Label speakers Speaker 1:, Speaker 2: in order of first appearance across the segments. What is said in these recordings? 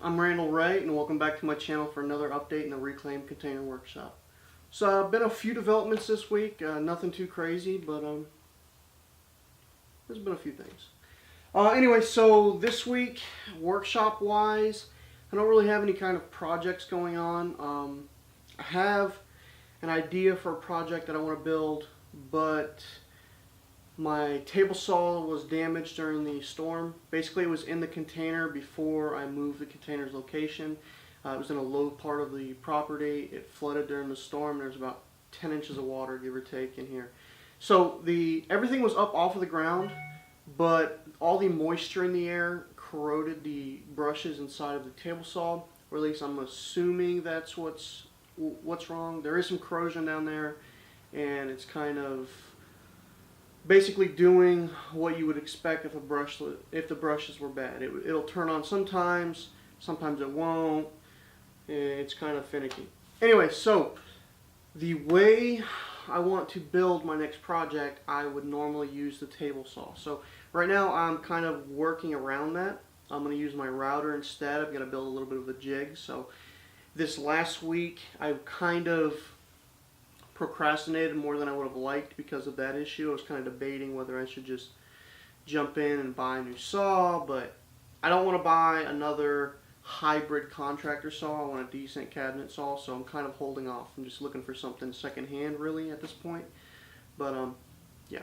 Speaker 1: I'm Randall and welcome back to my channel for another update in the Reclaimed Container Workshop. So been a few developments this week, nothing too crazy, but there's been a few things. Anyway, so this week, workshop wise, I don't really have any kind of projects going on. I have an idea for a project that I want to build, but my table saw was damaged during the storm. Basically, it was in the container before I moved the container's location. It was in a low part of the property. It flooded during the storm. There's about 10 inches of water, give or take, in here. So everything was up off of the ground, but all the moisture in the air corroded the brushes inside of the table saw, or at least I'm assuming that's what's wrong. There is some corrosion down there, and it's kind of basically doing what you would expect if the brushes were bad. It'll turn on sometimes it won't. It's kind of finicky. Anyway, so the way I want to build my next project, I would normally use the table saw. So right now I'm kind of working around that. I'm going to use my router instead. I'm going to build a little bit of a jig. So this last week I kind of procrastinated more than I would have liked because of that issue. I was kind of debating whether I should just jump in and buy a new saw, but I don't want to buy another hybrid contractor saw. I want a decent cabinet saw, so I'm kind of holding off. I'm just looking for something secondhand really at this point. But yeah.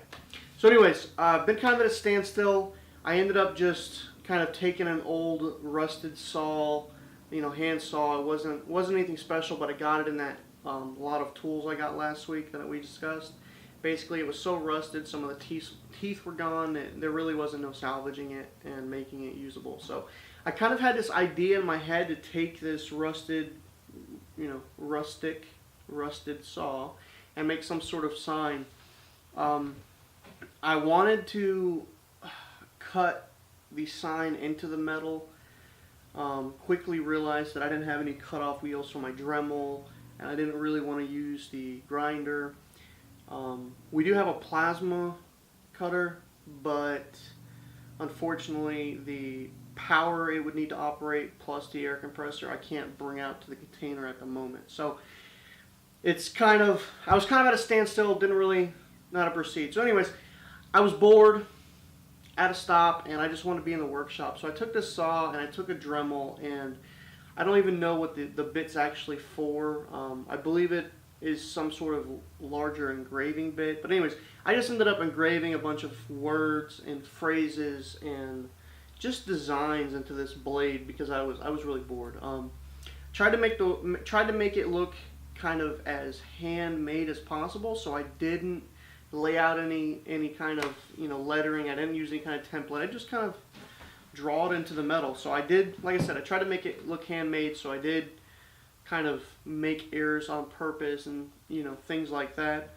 Speaker 1: So anyways, I've been kind of at a standstill. I ended up just kind of taking an old rusted saw, hand saw. It wasn't anything special, but I got it in that lot of tools I got last week that we discussed. Basically, it was so rusted, some of the teeth were gone, there really wasn't no salvaging it and making it usable. So I kind of had this idea in my head to take this rusted saw and make some sort of sign. I wanted to cut the sign into the metal. Quickly realized that I didn't have any cutoff wheels for my Dremel, and I didn't really want to use the grinder. We do have a plasma cutter, but unfortunately the power it would need to operate plus the air compressor I can't bring out to the container at the moment. So I was kind of at a standstill, didn't really know how to proceed. So anyways, I was bored, at a stop, and I just wanted to be in the workshop. So I took this saw and I took a Dremel, and I don't even know what the bit's actually for. I believe it is some sort of larger engraving bit. But anyways, I just ended up engraving a bunch of words and phrases and just designs into this blade because I was really bored. Tried to make it look kind of as handmade as possible, so I didn't lay out any kind of lettering. I didn't use any kind of template. I just kind of draw it into the metal. So I did, like I said, I tried to make it look handmade, so I did kind of make errors on purpose and things like that.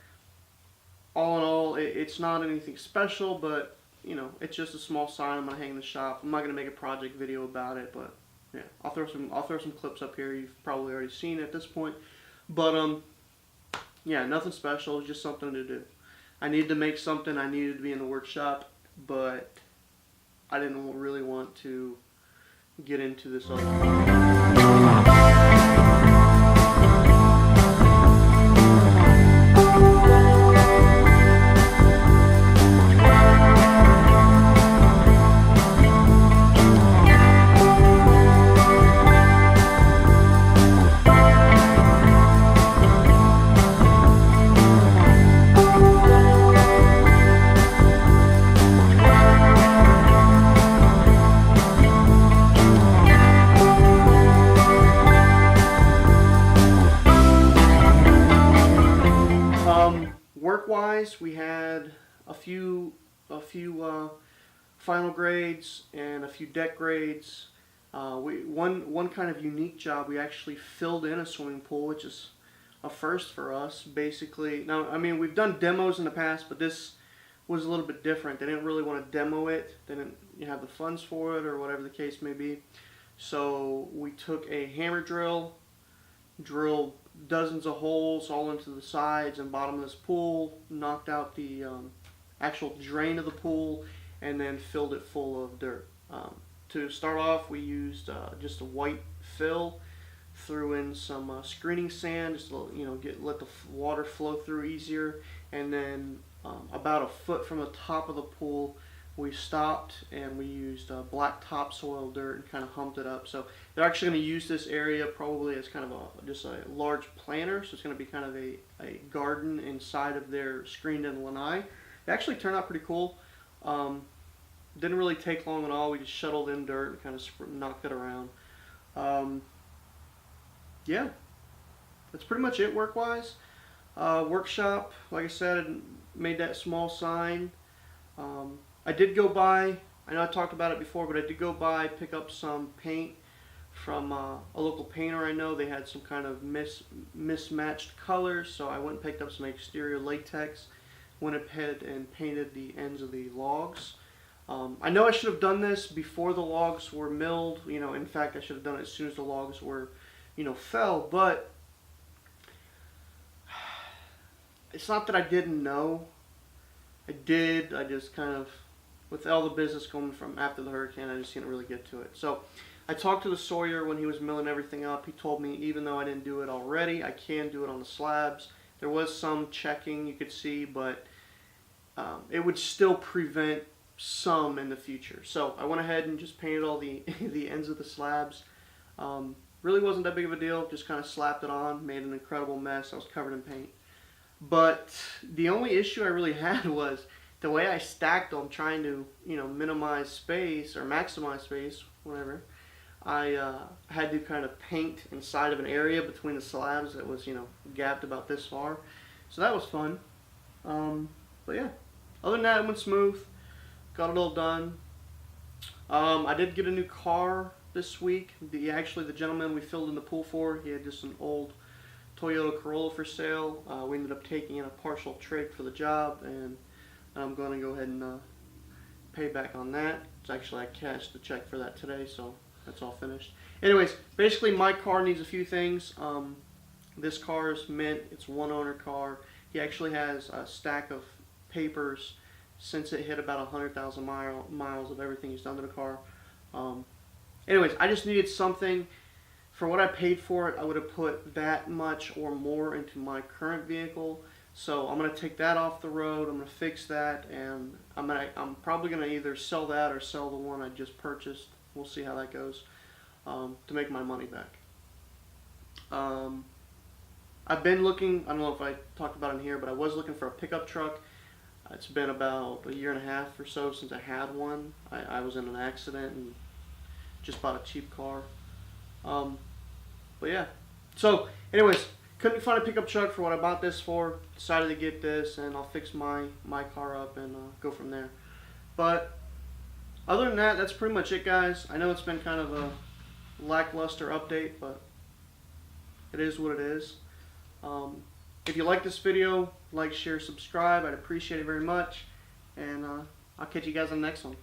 Speaker 1: All in all, it's not anything special, but it's just a small sign I'm gonna hang in the shop. I'm not gonna make a project video about it, but yeah, I'll throw some clips up here. You've probably already seen it at this point, but yeah, nothing special. It's just something to do. I needed to make something. I needed to be in the workshop, but I didn't really want to get into this other. wise, we had a few final grades and a few deck grades. One kind of unique job, we actually filled in a swimming pool, which is a first for us. Basically, now I mean we've done demos in the past, but this was a little bit different. They didn't really want to demo it. They didn't have the funds for it, or whatever the case may be. So we took a hammer drill, drilled dozens of holes all into the sides and bottom of this pool, knocked out the actual drain of the pool, and then filled it full of dirt. To start off, we used just a white fill, threw in some screening sand, just to, let the water flow through easier, and then about a foot from the top of the pool, we stopped and we used black topsoil dirt and kind of humped it up. So they're actually going to use this area probably as kind of just a large planter, so it's going to be kind of a garden inside of their screened-in lanai. It actually turned out pretty cool. Didn't really take long at all. We just shoveled in dirt and kind of knocked it around. Yeah, that's pretty much it work-wise. Workshop, like I said, I made that small sign. I did go by, I know I talked about it before, but I did go by, pick up some paint from a local painter I know. They had some kind of mismatched colors, so I went and picked up some exterior latex, went ahead and painted the ends of the logs. I know I should have done this before the logs were milled. In fact, I should have done it as soon as the logs were, fell, but it's not that I didn't know. I did. I just kind of, with all the business going from after the hurricane, I just didn't really get to it. So I talked to the sawyer when he was milling everything up. He told me even though I didn't do it already, I can do it on the slabs. There was some checking you could see, but it would still prevent some in the future. So I went ahead and just painted all the the ends of the slabs. Really wasn't that big of a deal. Just kind of slapped it on, made an incredible mess. I was covered in paint. But the only issue I really had was the way I stacked them, trying to minimize space or maximize space, whatever. I had to kind of paint inside of an area between the slabs that was gapped about this far. So that was fun. But yeah, other than that, it went smooth. Got it all done. I did get a new car this week. Actually, the gentleman we filled in the pool for, he had just an old Toyota Corolla for sale. We ended up taking in a partial trade for the job, and I'm going to go ahead and pay back on that. It's actually, I cashed the check for that today, so that's all finished. Anyways, basically my car needs a few things. This car is mint. It's one owner car. He actually has a stack of papers since it hit about 100,000 miles of everything he's done to the car. Anyways, I just needed something. For what I paid for it, I would have put that much or more into my current vehicle. So I'm going to take that off the road. I'm going to fix that, and I'm probably going to either sell that or sell the one I just purchased. We'll see how that goes, to make my money back. I've been looking, I don't know if I talked about it in here, but I was looking for a pickup truck. It's been about a year and a half or so since I had one. I was in an accident and just bought a cheap car. But yeah. So anyways, couldn't find a pickup truck for what I bought this for. Decided to get this, and I'll fix my car up and go from there. But other than that, that's pretty much it, guys. I know it's been kind of a lackluster update, but it is what it is. If you like this video, like, share, subscribe. I'd appreciate it very much. And I'll catch you guys on the next one.